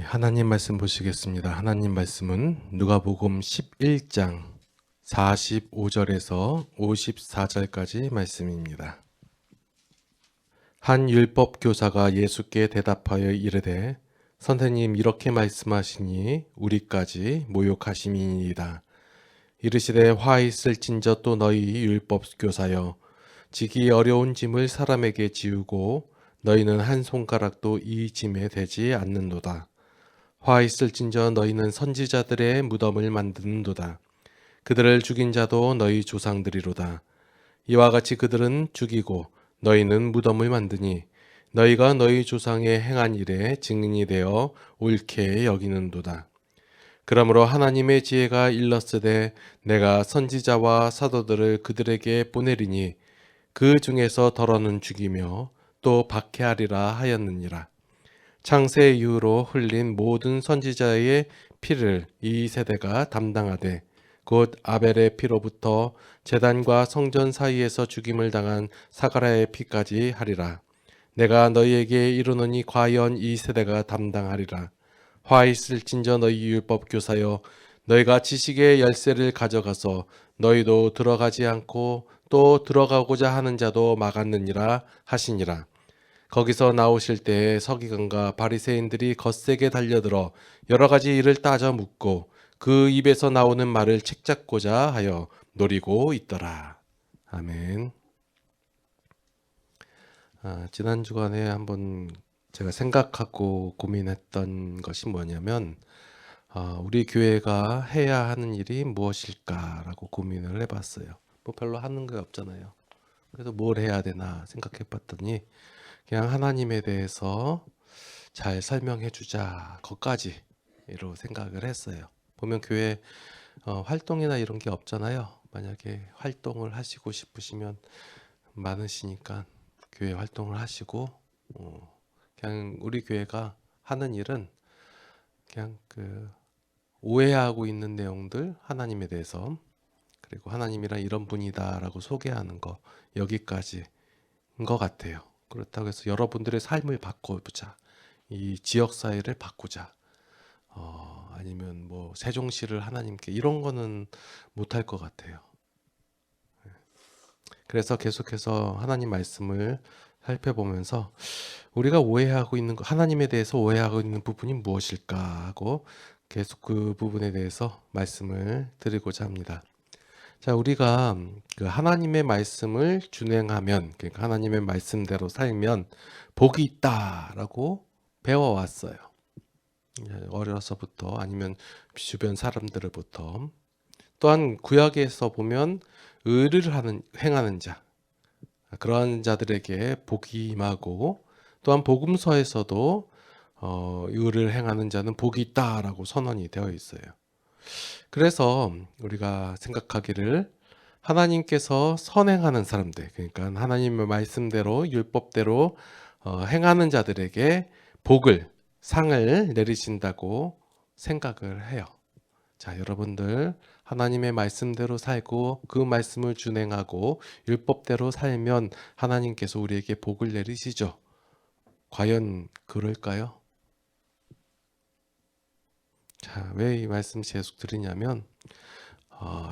하나님 말씀 보시겠습니다. 하나님 말씀은 누가복음 11장 45절에서 54절까지 말씀입니다. 한 율법 교사가 예수께 대답하여 이르되 선생님 이렇게 말씀하시니 우리까지 모욕하심이니이다. 이르시되 화 있을진저 또 너희 율법 교사여 지기 어려운 짐을 사람에게 지우고 너희는 한 손가락도 이 짐에 대지 않는도다. 화 있을진저 너희는 선지자들의 무덤을 만드는도다. 그들을 죽인 자도 너희 조상들이로다. 이와 같이 그들은 죽이고 너희는 무덤을 만드니 너희가 너희 조상의 행한 일에 증인이 되어 옳게 여기는도다. 그러므로 하나님의 지혜가 일렀으되 내가 선지자와 사도들을 그들에게 보내리니 그 중에서 더러는 죽이며 또 박해하리라 하였느니라. 창세 이후로 흘린 모든 선지자의 피를 이 세대가 담당하되 곧 아벨의 피로부터 제단과 성전 사이에서 죽임을 당한 사가랴의 피까지 하리라. 내가 너희에게 이르노니 과연 이 세대가 담당하리라. 화 있을진저 너희 율법 교사여 너희가 지식의 열쇠를 가져가서 너희도 들어가지 않고 또 들어가고자 하는 자도 막았느니라 하시니라. 거기서 나오실 때에 서기관과 바리새인들이 거세게 달려들어 여러 가지 일을 따져 묻고 그 입에서 나오는 말을 책잡고자 하여 노리고 있더라. 아멘. 지난 주간에 한번 제가 생각하고 고민했던 것이 뭐냐면 우리 교회가 해야 하는 일이 무엇일까라고 고민을 해봤어요. 뭐 별로 하는 게 없잖아요. 그래서 뭘 해야 되나 생각해봤더니 그냥 하나님에 대해서 잘 설명해 주자 것까지로 생각을 했어요. 보면 교회 활동이나 이런 게 없잖아요. 만약에 활동을 하시고 싶으시면 많으시니까 교회 활동을 하시고 그냥 우리 교회가 하는 일은 그냥 그 오해하고 있는 내용들 하나님에 대해서 그리고 하나님이란 이런 분이다라고 소개하는 거 여기까지인 것 같아요. 그렇다고 해서 여러분들의 삶을 바꿔보자. 이 지역사회를 바꾸자. 아니면 뭐 세종시를 하나님께 이런 거는 못할 것 같아요. 그래서 계속해서 하나님 말씀을 살펴보면서 우리가 오해하고 있는 하나님에 대해서 오해하고 있는 부분이 무엇일까 하고 계속 그 부분에 대해서 말씀을 드리고자 합니다. 자, 우리가 그 하나님의 말씀을 준행하면, 그러니까 하나님의 말씀대로 살면 복이 있다라고 배워왔어요. 어려서부터 아니면 주변 사람들로부터. 또한 구약에서 보면 의를 행하는 자, 그러한 자들에게 복이 임하고 또한 복음서에서도 의를 행하는 자는 복이 있다라고 선언이 되어 있어요. 그래서 우리가 생각하기를 하나님께서 선행하는 사람들, 그러니까 하나님의 말씀대로 율법대로 행하는 자들에게 복을, 상을 내리신다고 생각을 해요. 자, 여러분들 하나님의 말씀대로 살고 그 말씀을 준행하고 율법대로 살면 하나님께서 우리에게 복을 내리시죠. 과연 그럴까요? 자, 왜 이 말씀 계속 드리냐면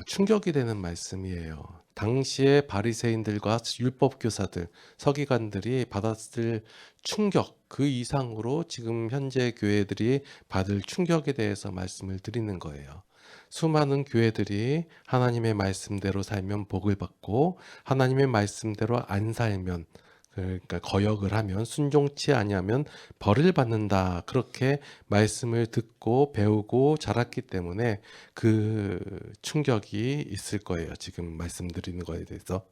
충격이 되는 말씀이에요. 당시에 바리새인들과 율법 교사들, 서기관들이 받았을 충격 그 이상으로 지금 현재 교회들이 받을 충격에 대해서 말씀을 드리는 거예요. 수많은 교회들이 하나님의 말씀대로 살면 복을 받고 하나님의 말씀대로 안 살면 그러니까 거역을 하면 순종치 아니하면 벌을 받는다. 그렇게 말씀을 듣고 배우고 자랐기 때문에 그 충격이 있을 거예요. 지금 말씀드리는 거에 대해서.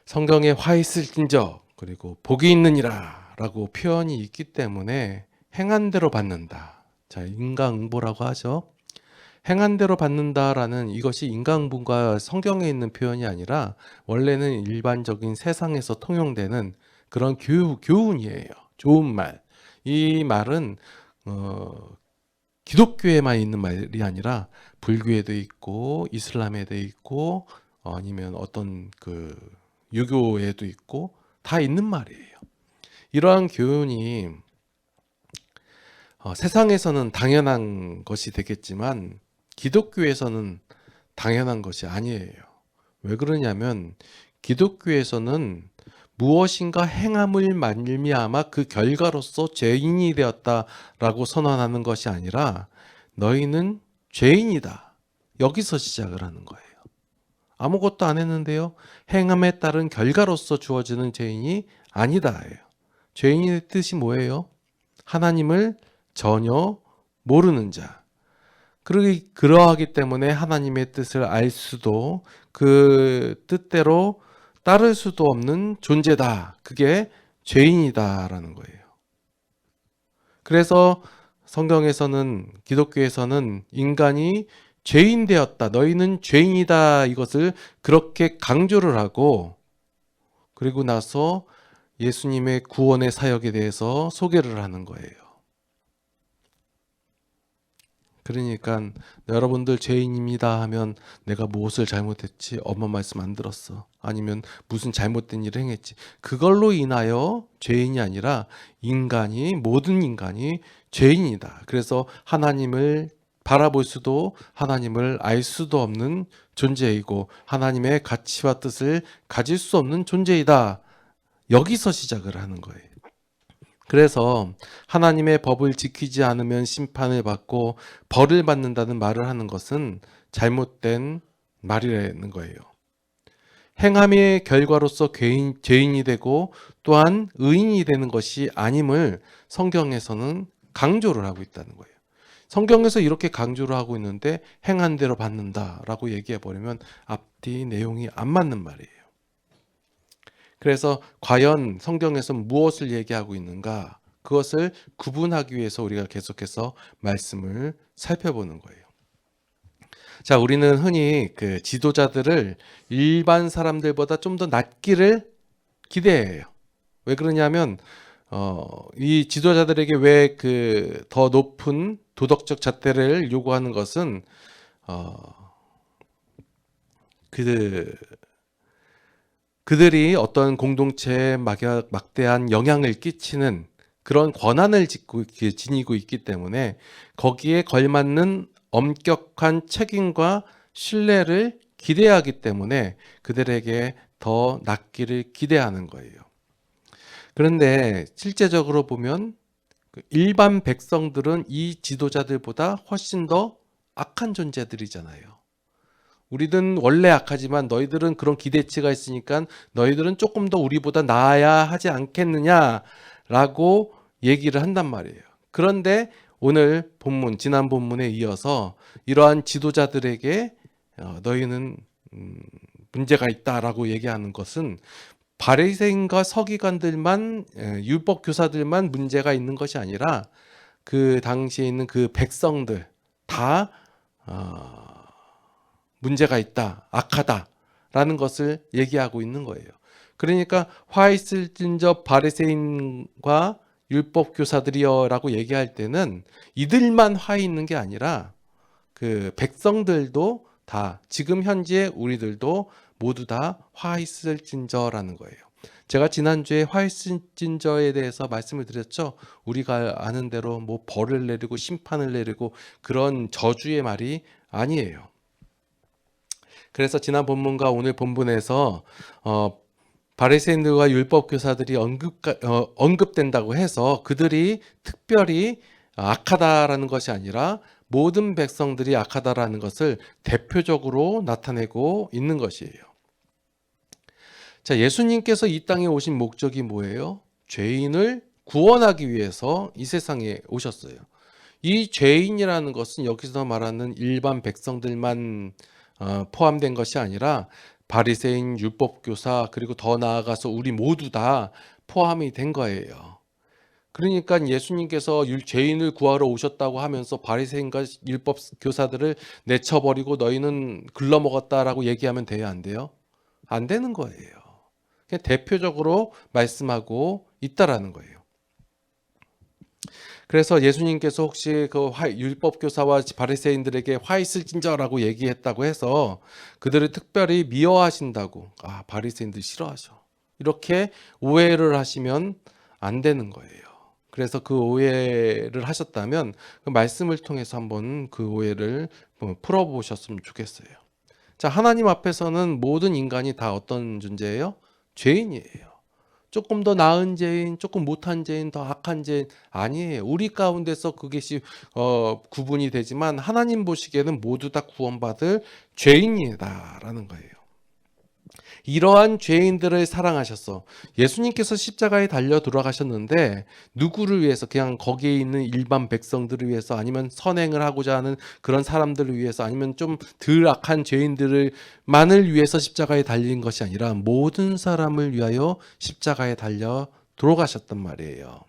성경에 화 있을진저 그리고 복이 있느니라 라고 표현이 있기 때문에 행한 대로 받는다. 자, 인과응보라고 하죠. 행한 대로 받는다라는 이것이 인과응보가 성경에 있는 표현이 아니라 원래는 일반적인 세상에서 통용되는 그런 교훈이에요. 좋은 말. 이 말은 기독교에만 있는 말이 아니라 불교에도 있고 이슬람에도 있고 아니면 어떤 그 유교에도 있고 다 있는 말이에요. 이러한 교훈이 세상에서는 당연한 것이 되겠지만 기독교에서는 당연한 것이 아니에요. 왜 그러냐면 기독교에서는 무엇인가 행함을 말미암아 그 결과로서 죄인이 되었다라고 선언하는 것이 아니라 너희는 죄인이다. 여기서 시작을 하는 거예요. 아무것도 안 했는데요. 행함에 따른 결과로서 주어지는 죄인이 아니다예요. 죄인의 뜻이 뭐예요? 하나님을 전혀 모르는 자. 그러하기 때문에 하나님의 뜻을 알 수도 그 뜻대로 따를 수도 없는 존재다. 그게 죄인이다라는 거예요. 그래서 성경에서는 기독교에서는 인간이 죄인 되었다. 너희는 죄인이다. 이것을 그렇게 강조를 하고 그리고 나서 예수님의 구원의 사역에 대해서 소개를 하는 거예요. 그러니까 여러분들 죄인입니다 하면 내가 무엇을 잘못했지? 엄마 말씀 안 들었어. 아니면 무슨 잘못된 일을 행했지. 그걸로 인하여 죄인이 아니라 모든 인간이 죄인이다. 그래서 하나님을 바라볼 수도 하나님을 알 수도 없는 존재이고 하나님의 가치와 뜻을 가질 수 없는 존재이다. 여기서 시작을 하는 거예요. 그래서 하나님의 법을 지키지 않으면 심판을 받고 벌을 받는다는 말을 하는 것은 잘못된 말이라는 거예요. 행함의 결과로서 죄인이 되고 또한 의인이 되는 것이 아님을 성경에서는 강조를 하고 있다는 거예요. 성경에서 이렇게 강조를 하고 있는데 행한 대로 받는다라고 얘기해 버리면 앞뒤 내용이 안 맞는 말이에요. 그래서 과연 성경에서 무엇을 얘기하고 있는가? 그것을 구분하기 위해서 우리가 계속해서 말씀을 살펴보는 거예요. 자, 우리는 흔히 그 지도자들을 일반 사람들보다 좀 더 낫기를 기대해요. 왜 그러냐면 이 지도자들에게 왜 그 더 높은 도덕적 잣대를 요구하는 것은 그들이 어떤 공동체에 막대한 영향을 끼치는 그런 권한을 지니고 있기 때문에 거기에 걸맞는 엄격한 책임과 신뢰를 기대하기 때문에 그들에게 더 낫기를 기대하는 거예요. 그런데 실제적으로 보면 일반 백성들은 이 지도자들보다 훨씬 더 악한 존재들이잖아요. 우리는 원래 악하지만 너희들은 그런 기대치가 있으니까 너희들은 조금 더 우리보다 나아야 하지 않겠느냐라고 얘기를 한단 말이에요. 그런데 오늘 본문, 지난 본문에 이어서 이러한 지도자들에게 너희는 문제가 있다라고 얘기하는 것은 바리새인과 서기관들만 율법 교사들만 문제가 있는 것이 아니라 그 당시에 있는 그 백성들 다 문제가 있다, 악하다라는 것을 얘기하고 있는 거예요. 그러니까 화 있을진저 바리새인과 율법 교사들이여라고 얘기할 때는 이들만 화 있는 게 아니라 그 백성들도 다 지금 현재 우리들도 모두 다 화 있을진저라는 거예요. 제가 지난주에 화 있을진저에 대해서 말씀을 드렸죠. 우리가 아는 대로 뭐 벌을 내리고 심판을 내리고 그런 저주의 말이 아니에요. 그래서 지난 본문과 오늘 본문에서 바리새인들과 율법 교사들이 언급된다고 해서 그들이 특별히 악하다라는 것이 아니라 모든 백성들이 악하다라는 것을 대표적으로 나타내고 있는 것이에요. 자, 예수님께서 이 땅에 오신 목적이 뭐예요? 죄인을 구원하기 위해서 이 세상에 오셨어요. 이 죄인이라는 것은 여기서 말하는 일반 백성들만 포함된 것이 아니라 바리새인, 율법교사 그리고 더 나아가서 우리 모두 다 포함이 된 거예요. 그러니까 예수님께서 죄인을 구하러 오셨다고 하면서 바리새인과 율법교사들을 내쳐버리고 너희는 글러먹었다라고 얘기하면 돼요, 안 돼요? 안 되는 거예요. 그냥 대표적으로 말씀하고 있다라는 거예요. 그래서 예수님께서 혹시 그 율법교사와 바리새인들에게 화 있을진저라고 얘기했다고 해서 그들을 특별히 미워하신다고 바리새인들 싫어하셔 이렇게 오해를 하시면 안 되는 거예요. 그래서 그 오해를 하셨다면 그 말씀을 통해서 한번 그 오해를 풀어보셨으면 좋겠어요. 자, 하나님 앞에서는 모든 인간이 다 어떤 존재예요? 죄인이에요. 조금 더 나은 죄인, 조금 못한 죄인, 더 악한 죄인 아니에요. 우리 가운데서 그것이 구분이 되지만 하나님 보시기에는 모두 다 구원받을 죄인이다라는 거예요. 이러한 죄인들을 사랑하셔서 예수님께서 십자가에 달려 돌아가셨는데 누구를 위해서? 그냥 거기에 있는 일반 백성들을 위해서, 아니면 선행을 하고자 하는 그런 사람들을 위해서, 아니면 좀 덜 악한 죄인들만을 위해서 십자가에 달린 것이 아니라 모든 사람을 위하여 십자가에 달려 돌아가셨단 말이에요.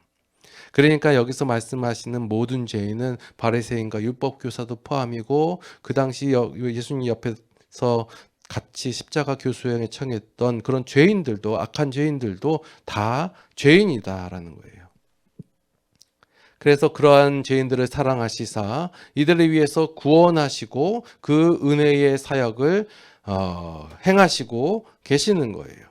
그러니까 여기서 말씀하시는 모든 죄인은 바리새인과 율법교사도 포함이고, 그 당시 예수님 옆에서 같이 십자가 교수형에 청했던 그런 죄인들도, 악한 죄인들도 다 죄인이다라는 거예요. 그래서 그러한 죄인들을 사랑하시사 이들을 위해서 구원하시고 그 은혜의 사역을 행하시고 계시는 거예요.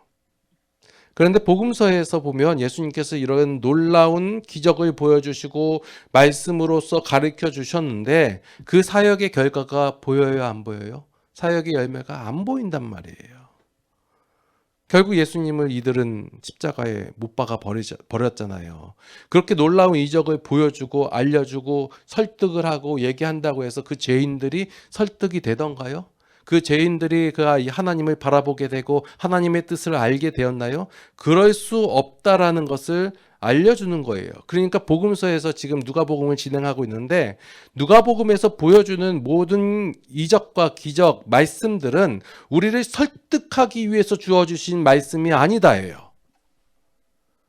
그런데 복음서에서 보면 예수님께서 이런 놀라운 기적을 보여주시고 말씀으로써 가르쳐 주셨는데 그 사역의 결과가 보여요, 안 보여요? 사역의 열매가 안 보인단 말이에요. 결국 예수님을 이들은 십자가에 못 박아 버렸잖아요. 그렇게 놀라운 이적을 보여주고 알려주고 설득을 하고 얘기한다고 해서 그 죄인들이 설득이 되던가요? 그 죄인들이 그 하나님을 바라보게 되고 하나님의 뜻을 알게 되었나요? 그럴 수 없다라는 것을 알려주는 거예요. 그러니까 복음서에서 지금 누가복음을 진행하고 있는데 누가복음에서 보여주는 모든 이적과 기적, 말씀들은 우리를 설득하기 위해서 주어주신 말씀이 아니다예요.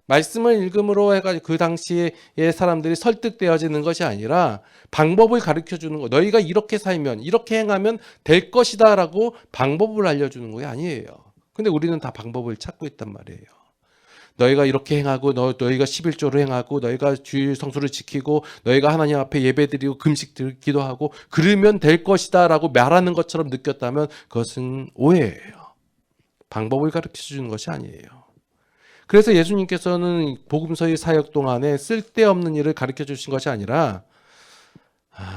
말씀을 읽음으로 해가지고 그 당시의 사람들이 설득되어지는 것이 아니라 방법을 가르쳐 주는 거. 너희가 이렇게 살면, 이렇게 행하면 될 것이다 라고 방법을 알려주는 거 아니에요. 근데 우리는 다 방법을 찾고 있단 말이에요. 너희가 이렇게 행하고, 너희가 11조를 행하고, 너희가 주일 성수를 지키고, 너희가 하나님 앞에 예배드리고 금식 기도하고 그러면 될 것이다 라고 말하는 것처럼 느꼈다면 그것은 오해예요. 방법을 가르쳐 주는 것이 아니에요. 그래서 예수님께서는 복음서의 사역 동안에 쓸데없는 일을 가르쳐 주신 것이 아니라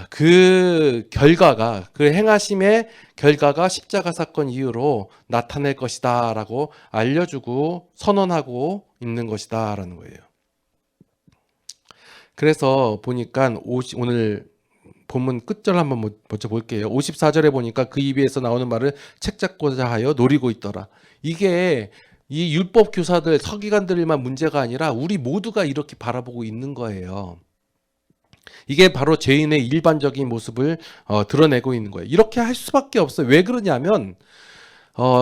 그 결과가, 그 행하심의 결과가 십자가 사건 이후로 나타낼 것이다 라고 알려주고 선언하고 있는 것이다 라는 거예요. 그래서 보니까 오늘 본문 끝절 한번 먼저 볼게요. 54절에 보니까 그 입에서 나오는 말을 책 잡고자 하여 노리고 있더라. 이게 이 율법 교사들, 서기관들만 문제가 아니라 우리 모두가 이렇게 바라보고 있는 거예요. 이게 바로 죄인의 일반적인 모습을 드러내고 있는 거예요. 이렇게 할 수밖에 없어요. 왜 그러냐면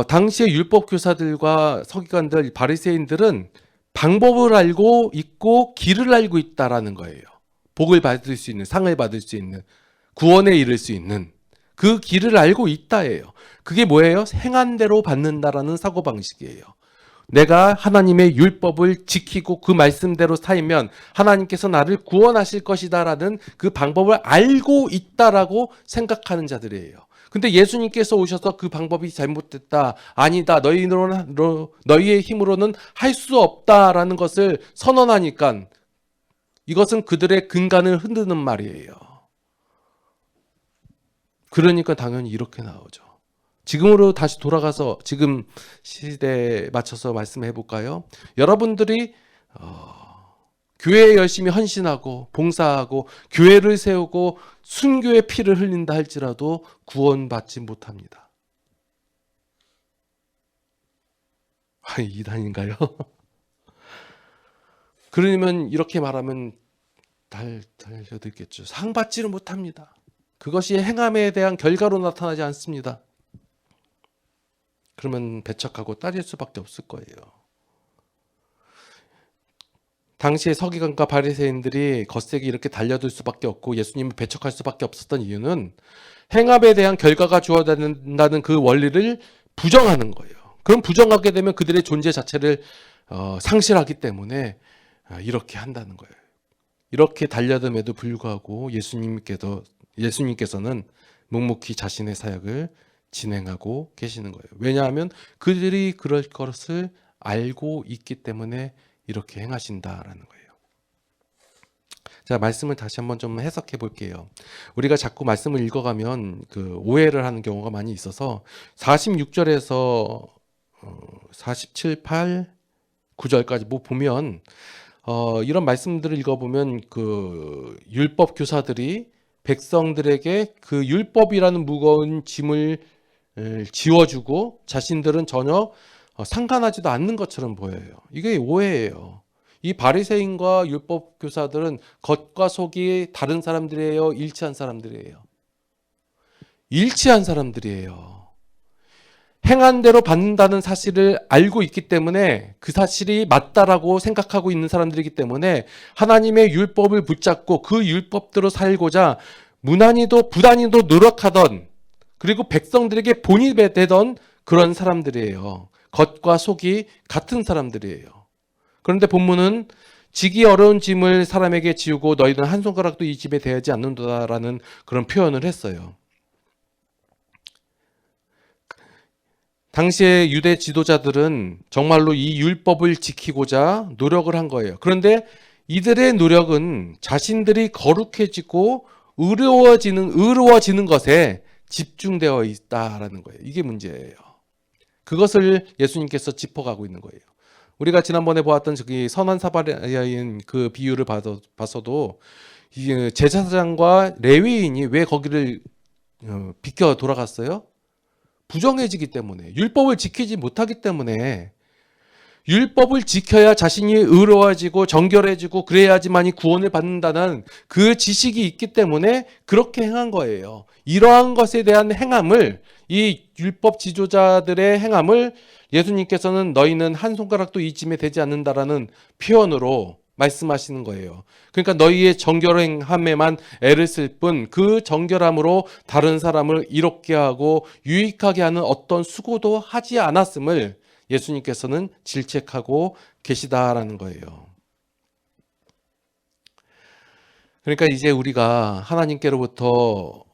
당시의 율법 교사들과 서기관들, 바리새인들은 방법을 알고 있고 길을 알고 있다라는 거예요. 복을 받을 수 있는, 상을 받을 수 있는, 구원에 이를 수 있는 그 길을 알고 있다예요. 그게 뭐예요? 행한 대로 받는다라는 사고방식이에요. 내가 하나님의 율법을 지키고 그 말씀대로 살면 하나님께서 나를 구원하실 것이다라는 그 방법을 알고 있다라고 생각하는 자들이에요. 근데 예수님께서 오셔서 그 방법이 잘못됐다, 아니다, 너희의 힘으로는 할 수 없다라는 것을 선언하니까 이것은 그들의 근간을 흔드는 말이에요. 그러니까 당연히 이렇게 나오죠. 지금으로 다시 돌아가서 지금 시대에 맞춰서 말씀해 볼까요? 여러분들이 교회에 열심히 헌신하고 봉사하고 교회를 세우고 순교의 피를 흘린다 할지라도 구원받지 못합니다. 이단인가요? 그러면 이렇게 말하면 달려들겠죠. 상 받지를 못합니다. 그것이 행함에 대한 결과로 나타나지 않습니다. 그러면 배척하고 따질 수밖에 없을 거예요. 당시의 서기관과 바리새인들이 거세게 이렇게 달려들 수밖에 없고 예수님을 배척할 수밖에 없었던 이유는 행함에 대한 결과가 주어진다는 그 원리를 부정하는 거예요. 그럼 부정하게 되면 그들의 존재 자체를 상실하기 때문에 이렇게 한다는 거예요. 이렇게 달려듦에도 불구하고 예수님께서는 묵묵히 자신의 사역을 진행하고 계시는 거예요. 왜냐하면 그들이 그럴 것을 알고 있기 때문에 이렇게 행하신다라는 거예요. 자, 말씀을 다시 한번 좀 해석해 볼게요. 우리가 자꾸 말씀을 읽어가면 그 오해를 하는 경우가 많이 있어서 46절에서 47, 8, 9절까지 뭐 보면 이런 말씀들을 읽어보면 그 율법 교사들이 백성들에게 그 율법이라는 무거운 짐을 지워주고 자신들은 전혀 상관하지도 않는 것처럼 보여요. 이게 오해예요. 이 바리새인과 율법 교사들은 겉과 속이 다른 사람들이에요? 일치한 사람들이에요? 일치한 사람들이에요. 행한 대로 받는다는 사실을 알고 있기 때문에 그 사실이 맞다라고 생각하고 있는 사람들이기 때문에 하나님의 율법을 붙잡고 그 율법대로 살고자 무난히도 부단히도 노력하던, 그리고 백성들에게 본이 되던 그런 사람들이에요. 겉과 속이 같은 사람들이에요. 그런데 본문은 지기 어려운 짐을 사람에게 지우고 너희는 한 손가락도 이 짐에 대하지 않는다라는 그런 표현을 했어요. 당시의 유대 지도자들은 정말로 이 율법을 지키고자 노력을 한 거예요. 그런데 이들의 노력은 자신들이 거룩해지고 의로워지는 것에 집중되어 있다라는 거예요. 이게 문제예요. 그것을 예수님께서 짚어가고 있는 거예요. 우리가 지난번에 보았던 저기 선한 사마리아인 그 비유를 봤어도 제사장과 레위인이 왜 거기를 비켜 돌아갔어요? 부정해지기 때문에, 율법을 지키지 못하기 때문에. 율법을 지켜야 자신이 의로워지고 정결해지고 그래야지만이 구원을 받는다는 그 지식이 있기 때문에 그렇게 행한 거예요. 이러한 것에 대한 행함을, 이 율법 지도자들의 행함을 예수님께서는 너희는 한 손가락도 이 짐에 대지 않는다라는 표현으로 말씀하시는 거예요. 그러니까 너희의 정결함에만 애를 쓸 뿐 그 정결함으로 다른 사람을 이롭게 하고 유익하게 하는 어떤 수고도 하지 않았음을 예수님께서는 질책하고 계시다라는 거예요. 그러니까 이제 우리가 하나님께로부터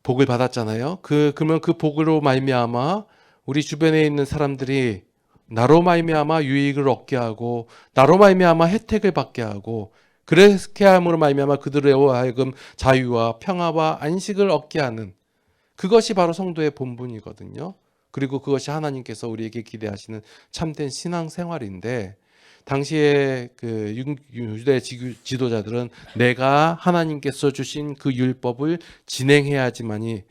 복을 받았잖아요. 그러면 그 복으로 말미암아 우리 주변에 있는 사람들이 나로 말미암아 유익을 얻게 하고 나로 말미암아 혜택을 받게 하고, 그렇게 함으로 말미암아 그들로 하여금 자유와 평화와 안식을 얻게 하는, 그것이 바로 성도의 본분이거든요. 그리고 그것이 하나님께서 우리에게 기대하시는 참된 신앙생활인데, 당시에 그 유대 지도자들은 내가 하나님께서 주신 그 율법을 준행해야지만이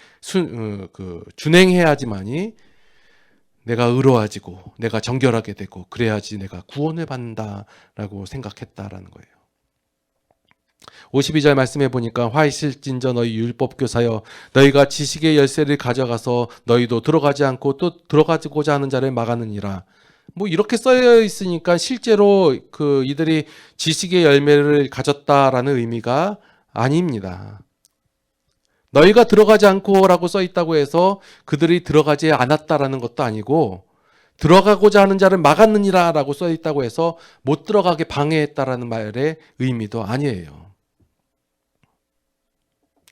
내가 의로워지고 내가 정결하게 되고 그래야지 내가 구원을 받는다라고 생각했다라는 거예요. 52절 말씀해 보니까 화 있을진저 너희 율법교사여 너희가 지식의 열쇠를 가져가서 너희도 들어가지 않고 또 들어가고자 하는 자를 막았느니라. 뭐 이렇게 써여 있으니까 실제로 이들이 지식의 열매를 가졌다라는 의미가 아닙니다. 너희가 들어가지 않고라고 써 있다고 해서 그들이 들어가지 않았다라는 것도 아니고, 들어가고자 하는 자를 막았느니라라고 써 있다고 해서 못 들어가게 방해했다라는 말의 의미도 아니에요.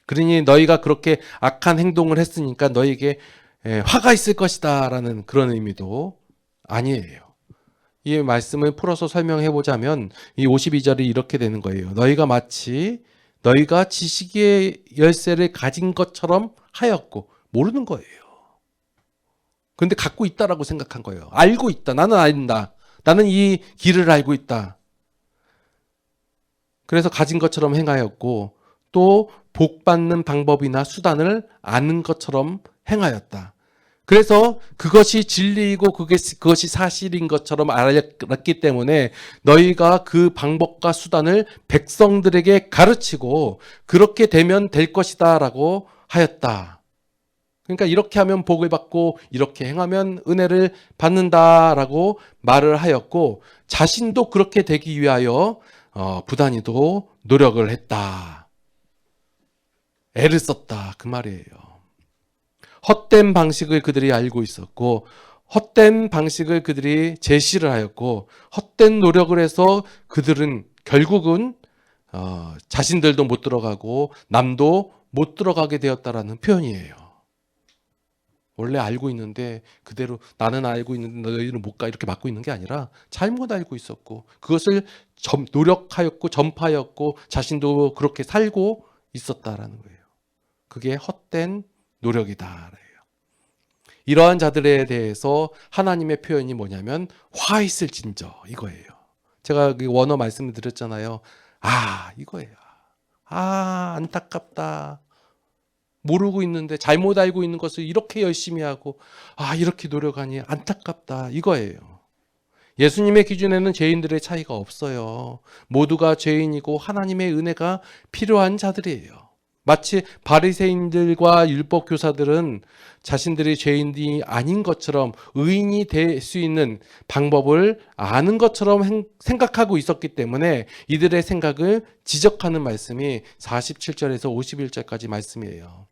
그러니 너희가 그렇게 악한 행동을 했으니까 너희에게 화가 있을 것이다라는 그런 의미도 아니에요. 이 말씀을 풀어서 설명해 보자면 이 52절이 이렇게 되는 거예요. 너희가 마치 너희가 지식의 열쇠를 가진 것처럼 하였고, 모르는 거예요. 그런데 갖고 있다라고 생각한 거예요. 알고 있다. 나는 안다. 나는 이 길을 알고 있다. 그래서 가진 것처럼 행하였고 또 복받는 방법이나 수단을 아는 것처럼 행하였다. 그래서 그것이 진리이고 그것이 사실인 것처럼 알았기 때문에 너희가 그 방법과 수단을 백성들에게 가르치고 그렇게 되면 될 것이다 라고 하였다. 그러니까 이렇게 하면 복을 받고 이렇게 행하면 은혜를 받는다라고 말을 하였고, 자신도 그렇게 되기 위하여 부단히도 노력을 했다. 애를 썼다 그 말이에요. 헛된 방식을 그들이 알고 있었고 헛된 방식을 그들이 제시를 하였고 헛된 노력을 해서 그들은 결국은 자신들도 못 들어가고 남도 못 들어가게 되었다라는 표현이에요. 원래 알고 있는데 그대로 나는 알고 있는데 너희들은 못 가 이렇게 막고 있는 게 아니라 잘못 알고 있었고 그것을 노력하였고 전파하였고 자신도 그렇게 살고 있었다라는 거예요. 그게 헛된 노력이다. 이러한 자들에 대해서 하나님의 표현이 뭐냐면 화 있을진저 이거예요. 제가 그 원어 말씀을 드렸잖아요. 이거예요. 안타깝다. 모르고 있는데 잘못 알고 있는 것을 이렇게 열심히 하고 이렇게 노력하니 안타깝다 이거예요. 예수님의 기준에는 죄인들의 차이가 없어요. 모두가 죄인이고 하나님의 은혜가 필요한 자들이에요. 마치 바리새인들과 율법 교사들은 자신들이 죄인이 아닌 것처럼 의인이 될 수 있는 방법을 아는 것처럼 생각하고 있었기 때문에 이들의 생각을 지적하는 말씀이 47절에서 51절까지 말씀이에요.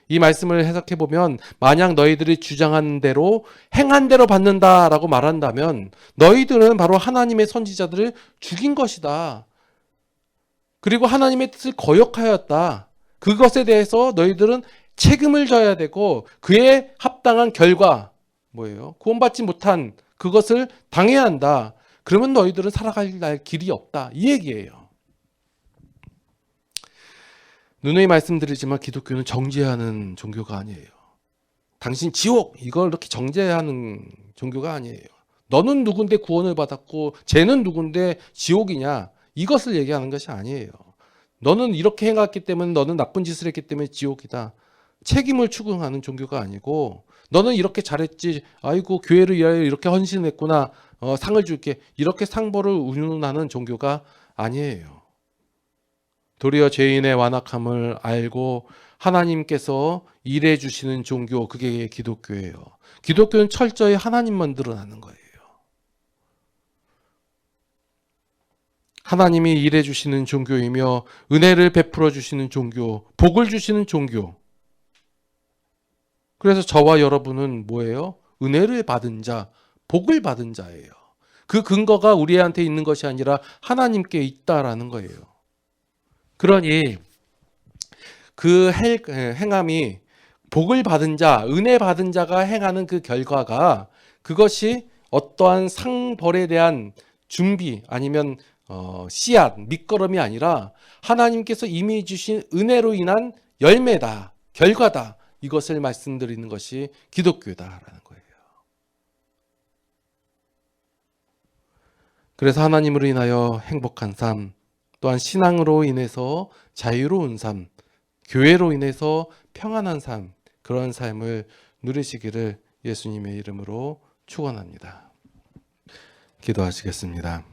이 말씀을 해석해 보면 만약 너희들이 주장하는 대로 행한 대로 받는다라고 말한다면 너희들은 바로 하나님의 선지자들을 죽인 것이다. 그리고 하나님의 뜻을 거역하였다. 그것에 대해서 너희들은 책임을 져야 되고 그에 합당한 결과 뭐예요? 구원받지 못한 그것을 당해야 한다. 그러면 너희들은 살아갈 길이 없다. 이 얘기예요. 누누이 말씀드리지만 기독교는 정죄하는 종교가 아니에요. 당신 지옥 이걸 이렇게 정죄하는 종교가 아니에요. 너는 누군데 구원을 받았고 쟤는 누군데 지옥이냐 이것을 얘기하는 것이 아니에요. 너는 이렇게 행했기 때문에 너는 나쁜 짓을 했기 때문에 지옥이다. 책임을 추궁하는 종교가 아니고 너는 이렇게 잘했지. 아이고 교회를 위하여 이렇게 헌신했구나. 상을 줄게. 이렇게 상벌을 운운하는 종교가 아니에요. 도리어 죄인의 완악함을 알고 하나님께서 일해 주시는 종교 그게 기독교예요. 기독교는 철저히 하나님만 드러나는 거예요. 하나님이 일해 주시는 종교이며 은혜를 베풀어 주시는 종교, 복을 주시는 종교. 그래서 저와 여러분은 뭐예요? 은혜를 받은 자, 복을 받은 자예요. 그 근거가 우리한테 있는 것이 아니라 하나님께 있다라는 거예요. 그러니 그 행함이 복을 받은 자, 은혜 받은 자가 행하는 그 결과가 그것이 어떠한 상벌에 대한 준비 아니면 씨앗, 밑거름이 아니라 하나님께서 이미 주신 은혜로 인한 열매다, 결과다. 이것을 말씀드리는 것이 기독교다라는 거예요. 그래서 하나님으로 인하여 행복한 삶, 또한 신앙으로 인해서 자유로운 삶, 교회로 인해서 평안한 삶, 그런 삶을 누리시기를 예수님의 이름으로 축원합니다. 기도하시겠습니다.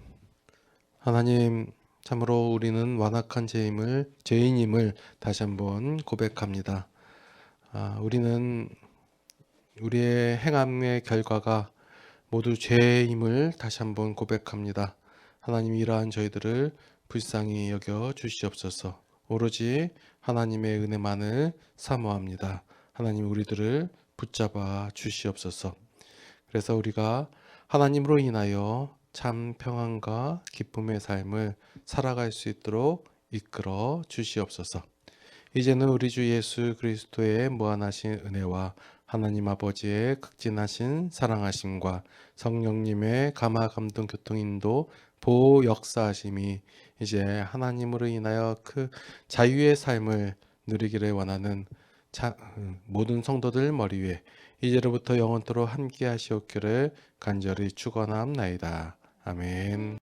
하나님, 참으로 우리는 완악한 죄인임을 다시 한번 고백합니다. 우리는 우리의 행함의 결과가 모두 죄임을 다시 한번 고백합니다. 하나님, 이러한 저희들을 불쌍히 여겨 주시옵소서. 오로지 하나님의 은혜만을 사모합니다. 하나님, 우리들을 붙잡아 주시옵소서. 그래서 우리가 하나님으로 인하여 참 평안과 기쁨의 삶을 살아갈 수 있도록 이끌어 주시옵소서. 이제는 우리 주 예수 그리스도의 무한하신 은혜와 하나님 아버지의 극진하신 사랑하심과 성령님의 감화 감동 교통 인도 보호 역사하심이 이제 하나님으로 인하여 그 자유의 삶을 누리기를 원하는 모든 성도들 머리 위에 이제로부터 영원토록 함께 하시옵기를 간절히 축원하옵나이다. 아멘.